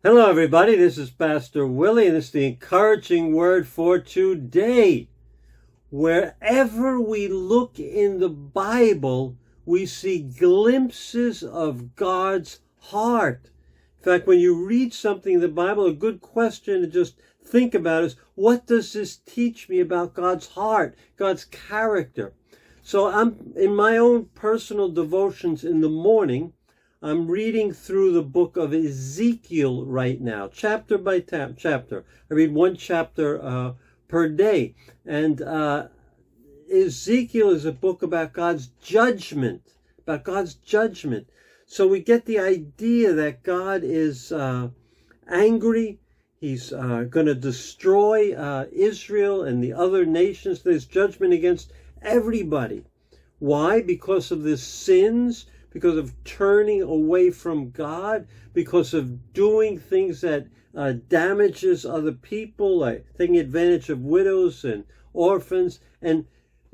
Hello, everybody. This is Pastor Willie, and it's the encouraging word for today. Wherever we look in the Bible, we see glimpses of God's heart. In fact, when you read something in the Bible, a good question to just think about is, what does this teach me about God's heart, God's character? So I'm in my own personal devotions in the morning. I'm reading through the book of Ezekiel right now, chapter by chapter. I read one chapter per day. And Ezekiel is a book about God's judgment, So we get the idea that God is angry. He's going to destroy Israel and the other nations. There's judgment against everybody. Why? Because of the sins, because of turning away from God, because of doing things that damages other people, like taking advantage of widows and orphans. And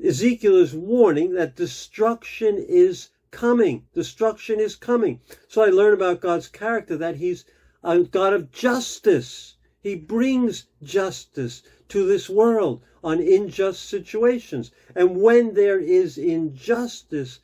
Ezekiel is warning that destruction is coming. Destruction is coming. So I learn about God's character, that he's a God of justice. He brings justice to this world on unjust situations. And when there is injustice,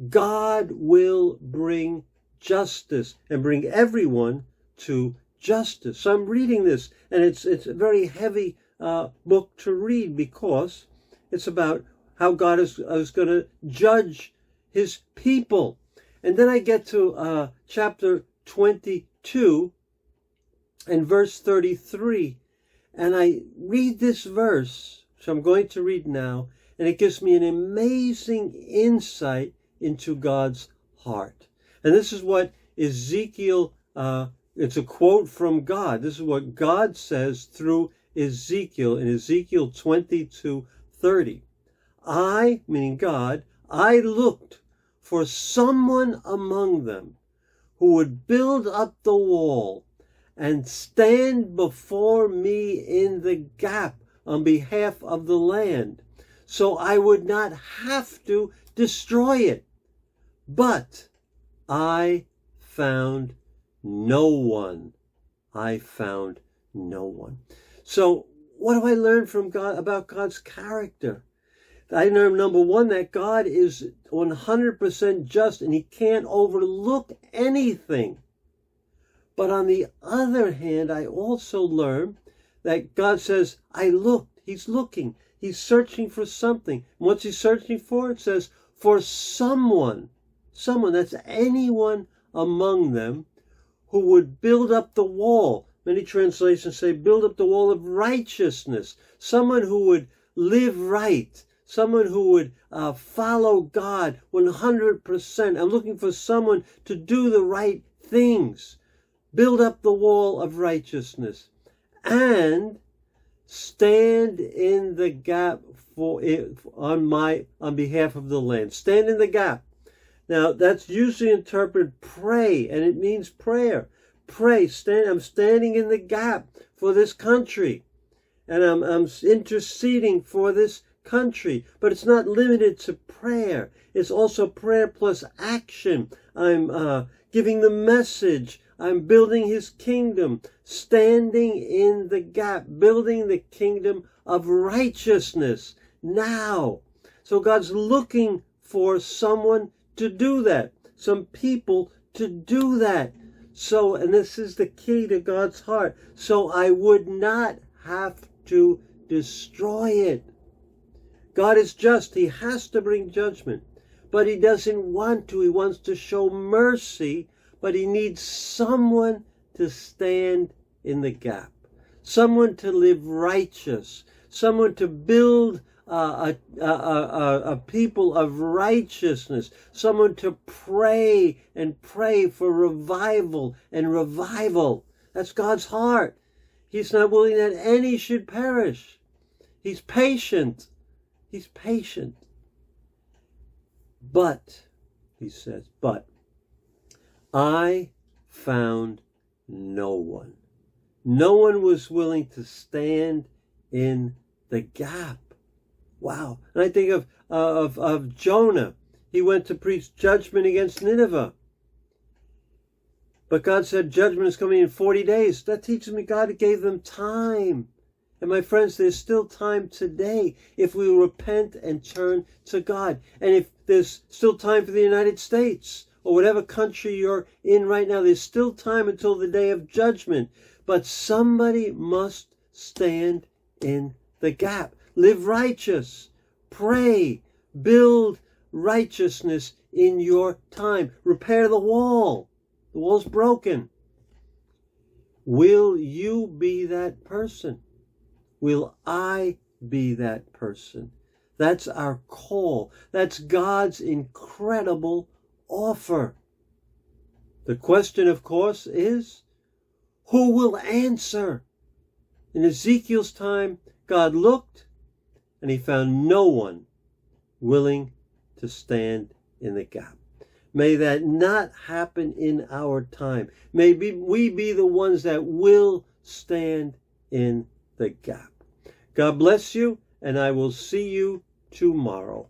God will bring justice and bring everyone to justice. So I'm reading this, and it's a very heavy book to read, because it's about how God is going to judge his people. And then I get to chapter 22 and verse 33, and I read this verse, which I'm going to read now, and it gives me an amazing insight into God's heart. And this is what Ezekiel, it's a quote from God. This is what God says through Ezekiel in Ezekiel 22:30. I, meaning God, I looked for someone among them who would build up the wall and stand before me in the gap on behalf of the land, so I would not have to destroy it. But I found no one. I found no one. So what do I learn from God about God's character? I learned, number one, that God is 100% just and he can't overlook anything. But on the other hand, I also learned that God says, I looked. He's looking. He's searching for something. And what's he searching for? It says, for someone, that's anyone among them, who would build up the wall. Many translations say build up the wall of righteousness. Someone who would live right. Someone who would follow God 100%. I'm looking for someone to do the right things. Build up the wall of righteousness. And stand in the gap on behalf of the land. Stand in the gap. Now, that's usually interpreted pray, and it means prayer. Pray, I'm standing in the gap for this country, and I'm interceding for this country. But it's not limited to prayer. It's also prayer plus action. I'm giving the message. I'm building his kingdom, standing in the gap, building the kingdom of righteousness now. So God's looking for someone to do that, some people to do that. So, and this is the key to God's heart, so I would not have to destroy it. God is just. He has to bring judgment, but he doesn't want to. He wants to show mercy, but he needs someone to stand in the gap, someone to live righteous, someone to build a people of righteousness, someone to pray and pray for revival and revival. That's God's heart. He's not willing that any should perish. He's patient. He's patient. But, he says, but I found no one. No one was willing to stand in the gap. Wow. And I think of Jonah. He went to preach judgment against Nineveh. But God said judgment is coming in 40 days. That teaches me God gave them time. And my friends, there's still time today if we repent and turn to God. And if there's still time for the United States or whatever country you're in right now, there's still time until the day of judgment. But somebody must stand in the gap. Live righteous. Pray. Build righteousness in your time. Repair the wall. The wall's broken. Will you be that person? Will I be that person? That's our call. That's God's incredible offer. The question, of course, is who will answer? In Ezekiel's time, God looked and he found no one willing to stand in the gap. May that not happen in our time. May we be the ones that will stand in the gap. God bless you, and I will see you tomorrow.